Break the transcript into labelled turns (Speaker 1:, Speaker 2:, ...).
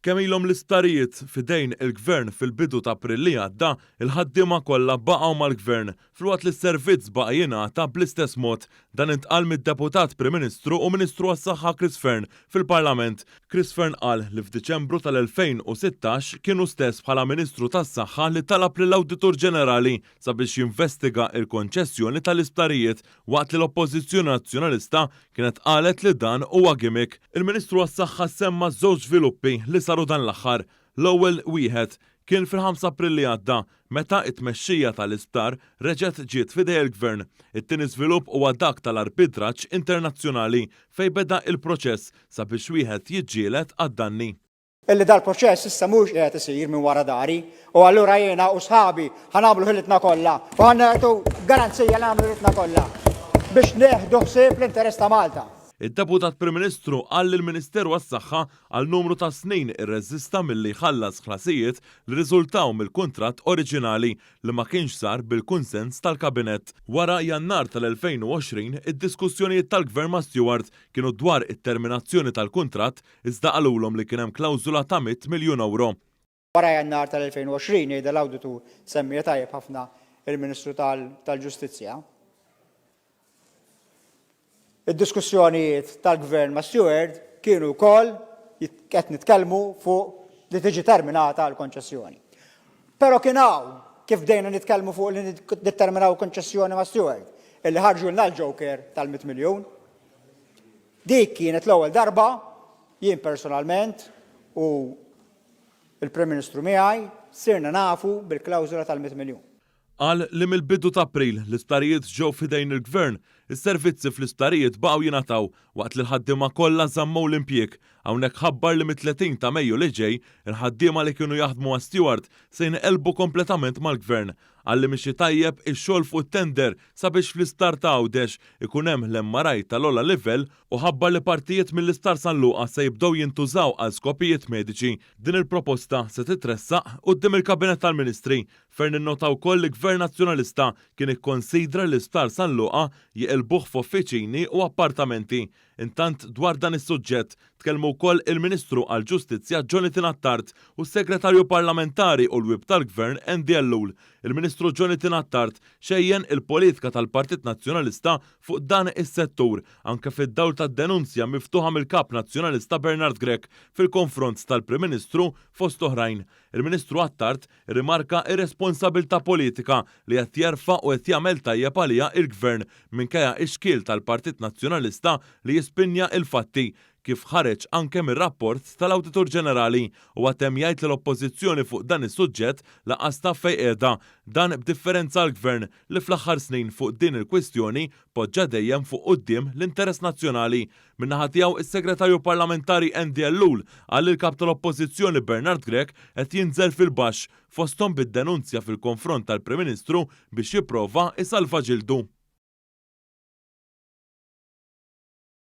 Speaker 1: Kemm ilhom l-istarijiet f'idejn il-Gvern fil-bidu ta' April li għadda, il-ħaddiema kollha baqgħu mal-Gvern filwaqt li s-servizz baqa' jingħata bl-istess mod. Dan intqal mid-Deputat Prim Ministru u Ministru għas-Saħħa Chris Fearn fil-Parlament. Chris Fearn qal li f'Diċembru tal-2016 kienu stess bħala Ministru tas-Saħħa li talab lill-Awditur Ġenerali sabiex jinvestiga l-konċessjoni tal-isptarijiet waqt li l-Oppożizzjoni Nazzjonalista kienet qalet li dan huwa gimmick. Il-Ministru għas-Saħħa semma żewġ żviluppi li saru dan l-aħħar. L-ewwel wieħed kien fil-5 April li għadda meta t-tmexxija tal-isptar reġgħet ġiet f'idej il-Gvern. It-tieni żvilupp huwa dak tal-arbitraġġ internazzjonali fejn beda il-proċess sabiex wieħed jiġġieled għad-danni.
Speaker 2: Illi dal-proċess issa mhux qiegħed isir minn wara dari u allura jiena u sħabi ħanagħmlu ħilitna kollha u ħannagħtu garanzija li nagħmlu ħilitna kollha biex neħdu ħsieb l-interess ta' Malta.
Speaker 1: Id-Deputat Prim Ministru qal li l-Ministeru għas-Saħħa għal numru ta' snin irreżista milli ħallas ħlasijiet li riżultaw mill-kuntratt oriġinali li ma kienx sar bil-kunsens tal-Kabinett. Wara Jannar tal-2020, id-diskussjonijiet tal-Gvern ma' Stewart kienu dwar it-terminazzjoni tal-kuntratt iżda qalulhom li kien hemm klawżula ta' 100 miljun euro.
Speaker 2: Wara Jannar tal-2020 jgħidha l-Awditur semmi tajjeb ħafna il-Ministru tal-Ġustizzja. Id-diskussjonijiet tal-Gvern ma' Stewart kienu wkoll qed nitkellmu fuq li tiġi terminata l-konċessjoni. Però kien hawn kif bdejna nitkellmu fuq li niddeterminaw konċessjoni ma' Stewart illi ħarġulna l-Joker tal-100 miljun. Dik kienet l-ewwel darba jien personalment u l-Prim Ministru miegħi sirna nafu bil-klawżula tal-100 miljun.
Speaker 1: Qal li mill-bidu ta' April l-isptarijiet ġew f'idejn il-Gvern, is-servizzi fl-isptarijiet baqgħu jingħataw waqt li l-ħaddiema kollha żammew l-impjieg. Hawnhekk ħabbar li mit-30 ta' Mejju li ġej il-ħaddiema li kienu jaħdmu għas Stewart se jinqelbu kompletament mal-Gvern. Għalli mixi tajjeb ix-xogħol fuq tender sabiex fl-istar ta' Għawdex ikun hemm l-MRI tal-ogħla livell u ħabbar li partijiet mill-istar San Luqa se jibdew jintużaw għal skopijiet mediċi. Din il-proposta se titressaq quddiem il-Kabinett tal-Ministri. Fearn innota wkoll li Gvern Nazzjonalista kien ikkonsidra l-istar San Luqa jiqilbuh f'uffiċini u appartamenti. Intant dwar dan is-suġġett tkellmu wkoll il-Ministru għall-Ġustizzja Jonathan Attard u s-Segretarju Parlamentari u l-Wib tal-Gvern Andy Ellul. Il-Ministru Jonathan Attard xejjen il-politika tal-Partit Nazzjonalista fuq dan is-settur anke fid-dawl tad-denunzja miftuħa mill-Kap Nazzjonalista Bernard Grech fil-konfront tal-Prim Ministru fost oħrajn. Il-Ministru Attard rimarka ir-responsabilità politika li qed jerfa' u qed jagħmel tajjeb għaliha il-Gvern minkejja x-xkiel tal-Partit Nazzjonalista li jispinja il-fatti kif ħareġ anke mir-rapport tal-Awditur Ġenerali u għatem jgħid li l-Oppożizzjoni fuq dan is-suġġett laqas taf fejn qiegħda. Dan b'differenza l-Gvern li fl-aħħar snin fuq din il-kwistjoni poġġa dejjem fuq quddiem l-interess nazzjonali. Min-naħa tiegħu is-Segretarju Parlamentari Andy Ellul qal il-Kap tal-Oppożizzjoni Bernard Grech qed jinżel fil-baxx fosthom bid-denunzja fil-konfront tal-Prim Ministru biex jipprova isalva ġildu.